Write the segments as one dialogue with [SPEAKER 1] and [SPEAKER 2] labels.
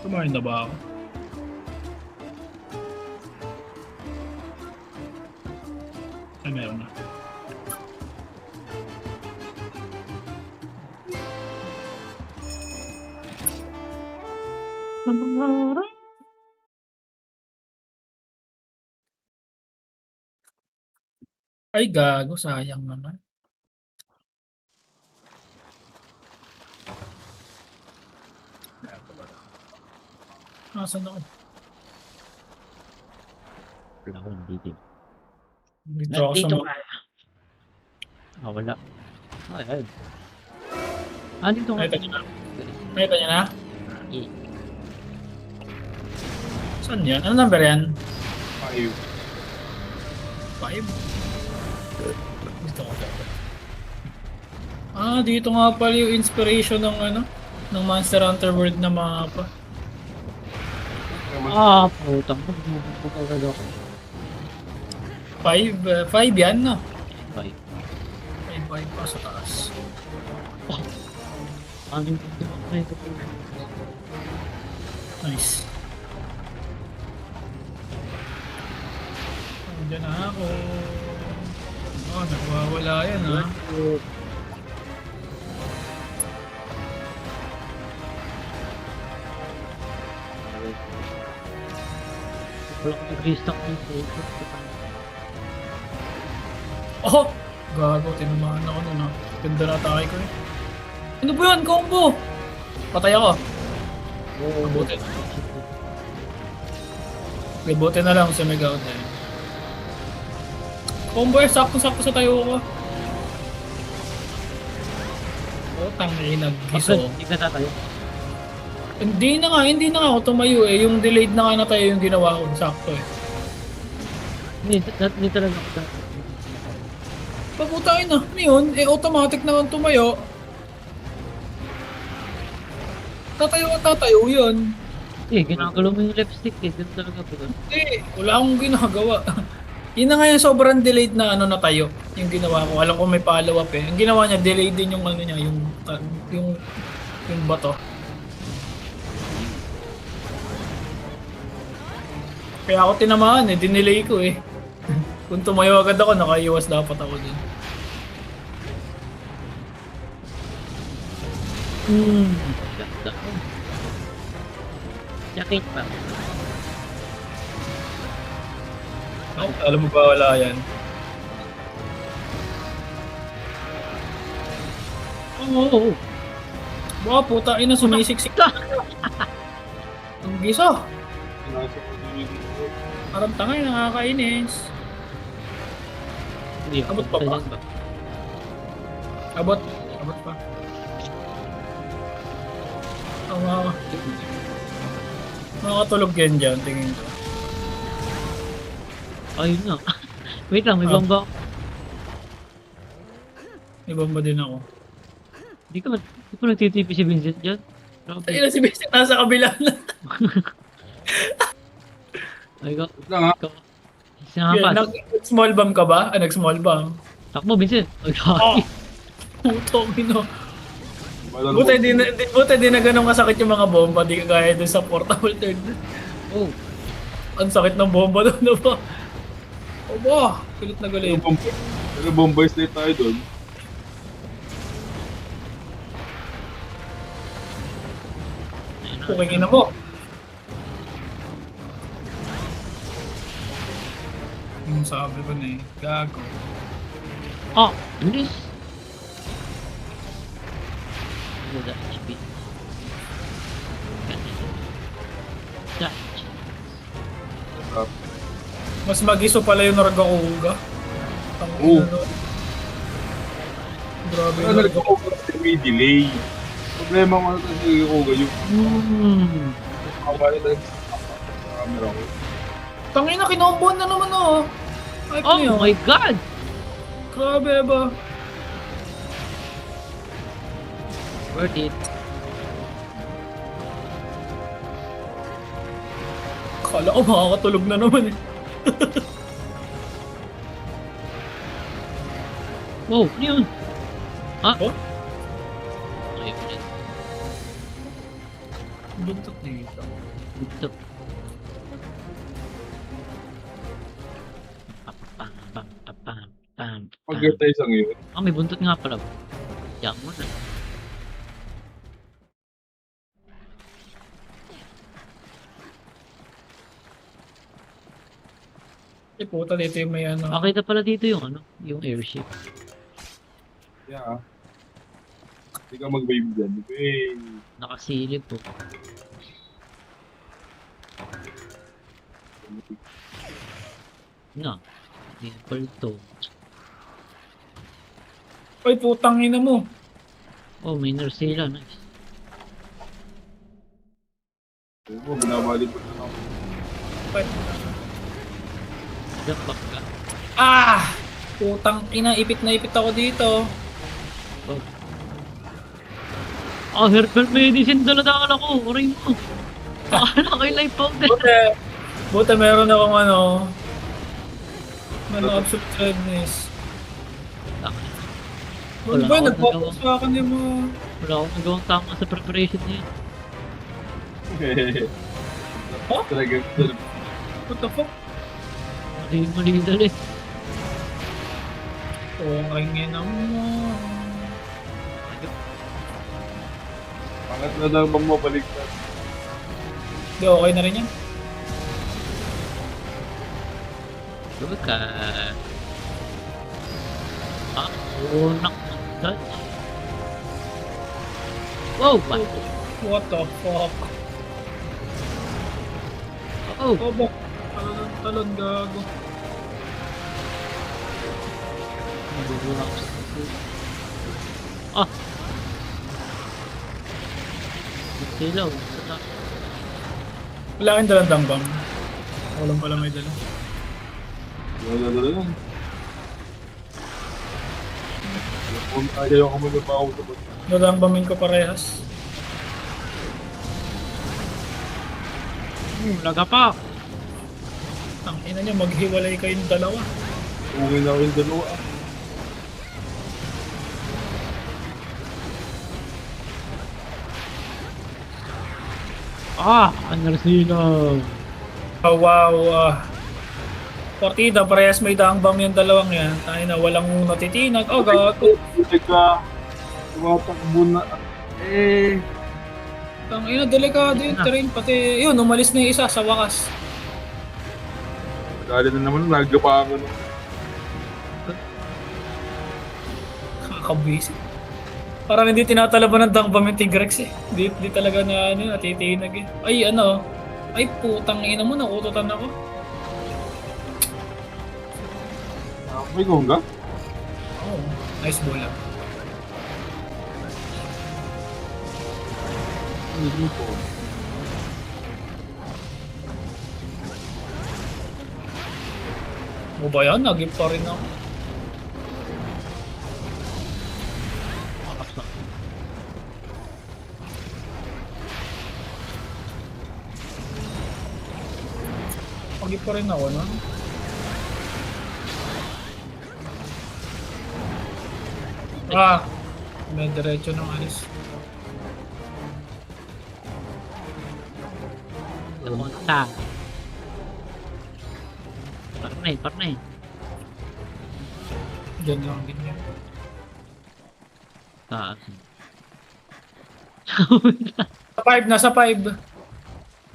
[SPEAKER 1] Kumain na ba ako? Ay, meron na. Ay, gago. Sayang naman. Nasaan ako?
[SPEAKER 2] Wala ko hindi.
[SPEAKER 1] Dito ako sa
[SPEAKER 2] Nandito
[SPEAKER 1] mga...
[SPEAKER 2] ka. Ah, wala. Ay, ay. Ah, dito ka.
[SPEAKER 1] Nakita niyo na? Nakita niyo na?
[SPEAKER 2] Eh,
[SPEAKER 1] Saan yan? Ano number yan?
[SPEAKER 3] 5.
[SPEAKER 1] 5? Dito ako. Ah, dito nga pala yung inspiration ng ano? Ng Monster Hunter World na mapa.
[SPEAKER 2] Ah, putang. Bukal ako.
[SPEAKER 1] 5 yan, no?
[SPEAKER 2] Ay,
[SPEAKER 1] 5 pa sa taas.
[SPEAKER 2] ano yung pagdawa ko na ito?
[SPEAKER 1] Nice. Andiyan na ako. Oh, nagwawala yan, ha?
[SPEAKER 2] Wala ko nag-restock dito.
[SPEAKER 1] Oh! Gago, tinamaan ako nun, ha? Ganda na tayo ko, eh. Ano ba yan? Combo! Patay ako. Mabuti. Mabuti na lang sa Mega Out na yun. Combo eh, sakto-sakto sa tayo ko. Oh, tangi, nag-giso.
[SPEAKER 2] Hindi ka tatayo.
[SPEAKER 1] Hindi na nga ako tumayo eh. Yung delayed na nga na tayo yung ginawa ko. Sakto eh.
[SPEAKER 2] Hindi talaga ako tatayo.
[SPEAKER 1] Pagputakin na. Ano yun? Eh, automatic naman tumayo. Tatayo yun.
[SPEAKER 2] Eh, ginagalaw mo yung lipstick eh. Ganun talaga po.
[SPEAKER 1] Eh, wala akong ginagawa. Yun na nga yung sobrang delayed na ano na tayo. Yung ginawa ko. Alam ko may follow up eh. Yung ginawa niya, delayed din yung ano niya. Yung bato. Kaya ako tinamaan eh. Dinelay ko eh. Kung tumayo agad ako, nakaiwas dapat ako din.
[SPEAKER 2] Ganda. Yakit pa.
[SPEAKER 1] Ay, alam mo ba wala yan?
[SPEAKER 2] Oo.
[SPEAKER 1] Baka puta, ina sumisiksik. Ang gisa. Parang tangay, nakakainis.
[SPEAKER 2] Hindi.
[SPEAKER 1] Abot pa ba? Abot pa. Ang makakatulog yan dyan, tingin ko.
[SPEAKER 2] Ayun na. Wait lang, may bomba.
[SPEAKER 1] May bomba din ako.
[SPEAKER 2] Di ko nagtitipi si Vincent dyan.
[SPEAKER 1] Ay na si Vincent, nasa kabila na.
[SPEAKER 2] Ay ko.
[SPEAKER 3] Lang ha.
[SPEAKER 2] Sinakas.
[SPEAKER 1] Nag-small bomb ka ba? Ah, nag-small bomb.
[SPEAKER 2] Takbo, Vincent. Ay,
[SPEAKER 1] Oh! Puto, mino. Buti di na ganun kasakit yung mga bomba. Di kagaya dun sa portable third.
[SPEAKER 2] Oh.
[SPEAKER 1] Ang sakit ng bomba doon na ba? O ba? Pilit na galit.
[SPEAKER 3] Pero Bombay State tayo doon.
[SPEAKER 1] Pukingin na mo. Yung sabi ko na eh. Gago.
[SPEAKER 2] Oh, bilis. Ano da HP? Dutch.
[SPEAKER 1] Mas magiso pala yung Nargacuga.
[SPEAKER 3] Oo.
[SPEAKER 1] Grabe
[SPEAKER 3] Pero
[SPEAKER 1] yung
[SPEAKER 3] nag-over may delay. Problema ko na kasi Kuga yung kawali talaga sa camera ko.
[SPEAKER 1] Tangina, kinombo na naman oh. Ay,
[SPEAKER 2] Oh my God!
[SPEAKER 1] Grabe ba?
[SPEAKER 2] Worth it.
[SPEAKER 1] Kala ko makakatulog na naman eh.
[SPEAKER 2] Wow, ano yun? Ah?
[SPEAKER 1] Oh?
[SPEAKER 2] Ayun yun.
[SPEAKER 1] Buntot dito.
[SPEAKER 2] Ito. Pam, pam, pam, pam, pam, pam.
[SPEAKER 3] Pag-get tayo sa ngayon.
[SPEAKER 2] Ah, may buntot nga pala. Diyan mo na.
[SPEAKER 1] Eh puta dito yung may ano.
[SPEAKER 2] Makita pala dito yung ano, yung airship.
[SPEAKER 3] Yeah. Hindi ka mag-wave dyan. Okay.
[SPEAKER 2] Nakasilip po. Na. Dimple to.
[SPEAKER 1] Ay putang ina mo.
[SPEAKER 2] Oh, may Narcilla. Nice.
[SPEAKER 3] Oo, binabalik ko na ako.
[SPEAKER 2] Jump back ka.
[SPEAKER 1] Ah! Putang ina, ipit na ipit ako dito.
[SPEAKER 2] Oh. Ah, herbal medicine dala-dala ko. Aray mo. Akala ko yung life powder.
[SPEAKER 1] Buti meron akong ano. Absolute redness. Ano
[SPEAKER 2] Wala
[SPEAKER 1] ba,
[SPEAKER 2] akong
[SPEAKER 1] nagpapos sa akin yung mga...
[SPEAKER 2] Wala akong nagawang tama sa preparation niya.
[SPEAKER 1] Huh?
[SPEAKER 3] Talaga.
[SPEAKER 1] What the fuck?
[SPEAKER 2] Mali dali.
[SPEAKER 1] Oo, ay nga naman.
[SPEAKER 3] Pangat na lang bang mabaliktad?
[SPEAKER 1] Hindi, okay na rin yan.
[SPEAKER 2] Gawin ka. Ah, unak ng dodge. Wow, ba?
[SPEAKER 1] What the fuck?
[SPEAKER 2] Oh,
[SPEAKER 1] Oh, bak. Talon gago.
[SPEAKER 2] nagugulak sa ah! Silaw.
[SPEAKER 1] Wala kang dalang dangbang. Ako lang pala may dala.
[SPEAKER 3] Dala yan. Kung ayaw ka mag-apaw sa ba't.
[SPEAKER 1] Dadangbamin ko parehas.
[SPEAKER 2] Laga pa!
[SPEAKER 1] Ang ina niya, maghiwalay kayong dalawa.
[SPEAKER 3] Uwi na ako yung dalawa.
[SPEAKER 2] Ah! Narcilla!
[SPEAKER 1] Oh, wow. Partida, parehas may dangbang yung dalawang yan. Tayo na, walang natitinag. Oh, gago.
[SPEAKER 3] Buti ka. Tumatakbo na. Eh.
[SPEAKER 1] Ang ina, delikado yung terrain. Pati, yun, umalis na yung isa sa wakas.
[SPEAKER 3] Dali na naman, nagapa ako na.
[SPEAKER 1] Kakabwisit. Parang hindi tinatalaban ng dangbang yung Tigrex eh. Di talaga na ano, natitinag eh. Ay, ano. Ay, putang ina mo, nakututan ako.
[SPEAKER 3] May gongga?
[SPEAKER 1] Oh, nice bola.
[SPEAKER 3] Hindi po.
[SPEAKER 1] Mo ba yan? Nagip pa rin ako. Nagip pa rin ako, no? Ah! May diretso ng alis.
[SPEAKER 2] Lamunta. Parnay.
[SPEAKER 1] Diyan lang, ganyan.
[SPEAKER 2] Taas.
[SPEAKER 1] Sa 5, nasa 5.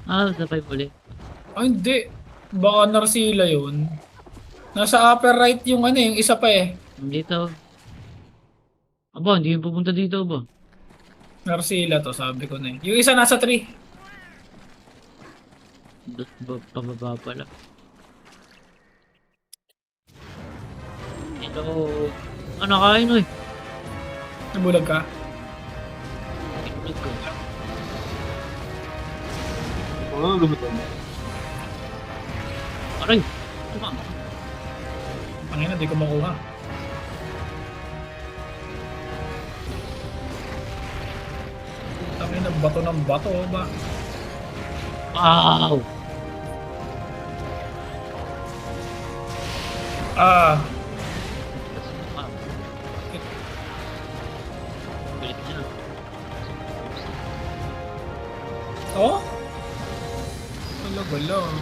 [SPEAKER 2] Ah, sabay ulit.
[SPEAKER 1] Ah, hindi. Baka Narcilla yun. Nasa upper right yung ano, yung isa pa eh.
[SPEAKER 2] Dito. Aba, hindi yung pupunta dito ba?
[SPEAKER 1] Narcilla to, sabi ko na eh. Yung isa nasa 3.
[SPEAKER 2] Pababa pala. Ito. Ano kain eh?
[SPEAKER 1] Nabulag ka?
[SPEAKER 2] Inulit ko.
[SPEAKER 3] Ano lumitan?
[SPEAKER 2] Aray! Tama.
[SPEAKER 1] Pangina, di ko makuha. Tangina, bato ng bato ba?
[SPEAKER 2] Wow!
[SPEAKER 1] Ah,
[SPEAKER 2] Ah, galit niya.
[SPEAKER 1] oh? Talaga lang.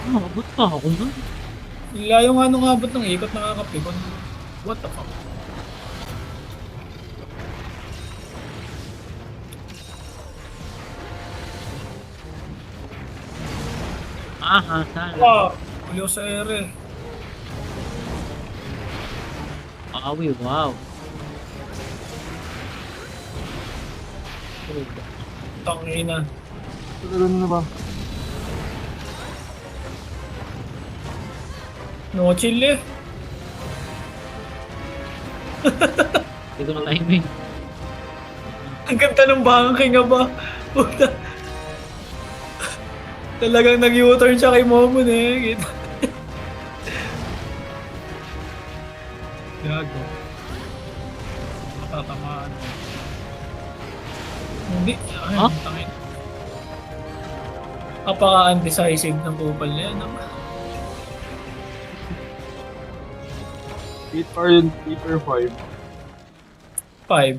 [SPEAKER 2] Ah, abot pa ako nun.
[SPEAKER 1] Layo nga nung abot ng ikot nakakapikon. What the fuck?
[SPEAKER 2] Ah, sana.
[SPEAKER 1] Ah, ulyo sa ere.
[SPEAKER 2] Awi, wow.
[SPEAKER 1] Tangina.
[SPEAKER 3] Talaga na ba?
[SPEAKER 1] No chill eh.
[SPEAKER 2] Hindi ko na timing.
[SPEAKER 1] Ang ganda ng bangking nga ba? Puta. Talagang nag-U-turn siya kay Momon eh. Kita. Gago. Matatamaan. Hindi. Ay,
[SPEAKER 2] Huh?
[SPEAKER 1] tangin. Napaka-undecisive ng kupal na yan.
[SPEAKER 3] 8 or 5.
[SPEAKER 1] 5.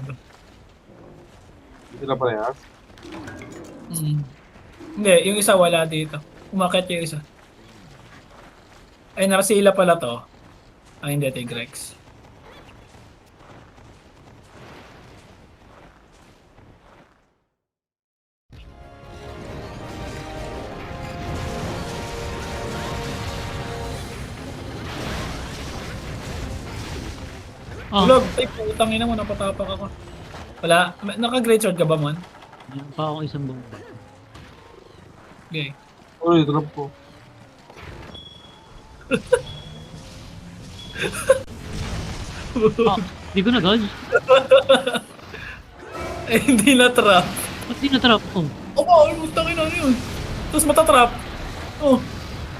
[SPEAKER 3] Hindi sila parehas.
[SPEAKER 1] Hindi, yung isa wala dito. Umakit yung isa. Ay, Narcila pala to. Ay, hindi, Tigrex.
[SPEAKER 2] Ah,
[SPEAKER 1] Ulog! Ay, putang ina mo, napatapak ako. Wala. Naka-great sword ka ba, man?
[SPEAKER 2] meron pa akong isang bomba.
[SPEAKER 1] Okay.
[SPEAKER 3] Uy, drop ko.
[SPEAKER 2] Ah, di ko na dodge.
[SPEAKER 1] Eh, hindi na-trap.
[SPEAKER 2] Ba't di na-trap ko?
[SPEAKER 1] Oh, putang ina yun. Tapos matatrap. Oh,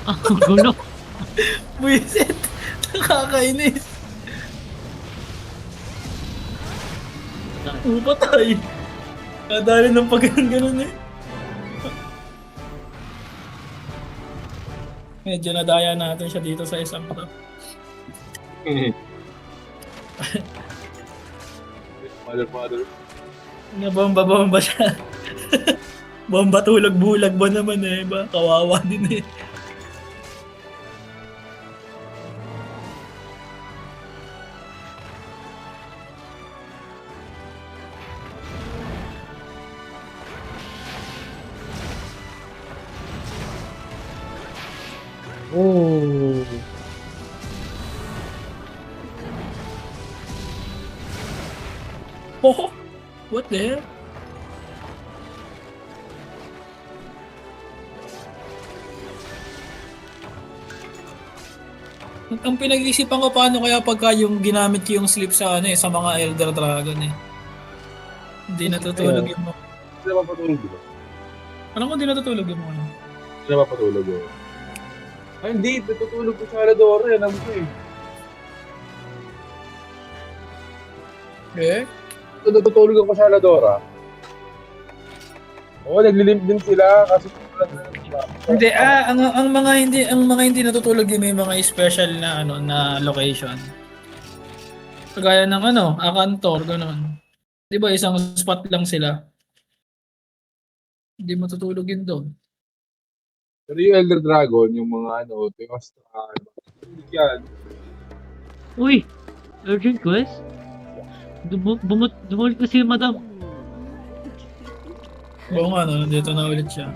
[SPEAKER 2] Ah, ang gulo.
[SPEAKER 1] buwisit. Nakakainis. Patay. Kadali ng pag-ganun eh. Medyo nadaya natin siya dito sa isang to.
[SPEAKER 3] Father.
[SPEAKER 1] Nabomba-bomba siya. Bomba tulog bulag ba naman eh. Ba? Kawawa din eh.
[SPEAKER 2] Oh.
[SPEAKER 1] Oh, what the hell? Ang pinag-iisipan ko paano kaya pagka yung ginamit ko yung sleep sa ano eh, sa mga Elder Dragon eh. Hindi natutulog yung mga.
[SPEAKER 3] Hindi na mapatulog, di ba?
[SPEAKER 1] Alam ko hindi natutulog yung mga.
[SPEAKER 3] Hindi na mapatulog, oh. Ay, hindi. Natutulog ko sa Aladora. Alam ko eh.
[SPEAKER 1] Eh?
[SPEAKER 3] Natutulog ako sa Aladora. Oo, naglilimp din sila kasi
[SPEAKER 1] Hindi ang mga hindi natutulog din may mga special na ano na location. Kagaya ng ano, Akantor ganun. 'Di ba isang spot lang sila. Hindi matutulog yun doon.
[SPEAKER 3] Pero yung Elder Dragon, yung mga ano, Teostra, yan.
[SPEAKER 2] Uy! Urgent quest? Bumulit na si Madam.
[SPEAKER 1] Oo nga, no, dito na ulit siya.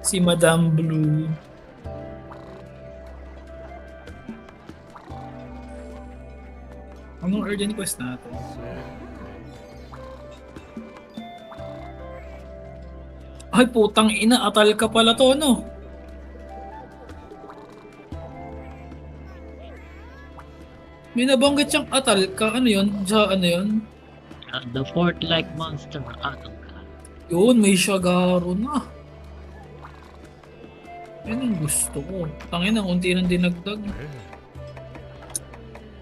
[SPEAKER 1] Si Madame Blue. Anong urgent quest natin? Ay, putang ina, atal ka pala to, no? May nabanggit siyang atal ka, ano yun? Sa ano yun?
[SPEAKER 2] The fort-like monster. Ano ka?
[SPEAKER 1] Yun, may Shagaro na. Yan ang gusto ko. Tangin ang unti nang dinagdag.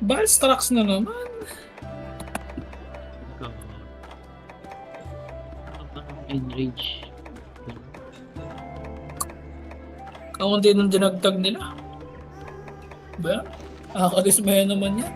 [SPEAKER 1] Balstrax na naman.
[SPEAKER 2] Enrage.
[SPEAKER 1] Ang unti nung dinagtag nila. Ba? Nakakadismaya naman yan.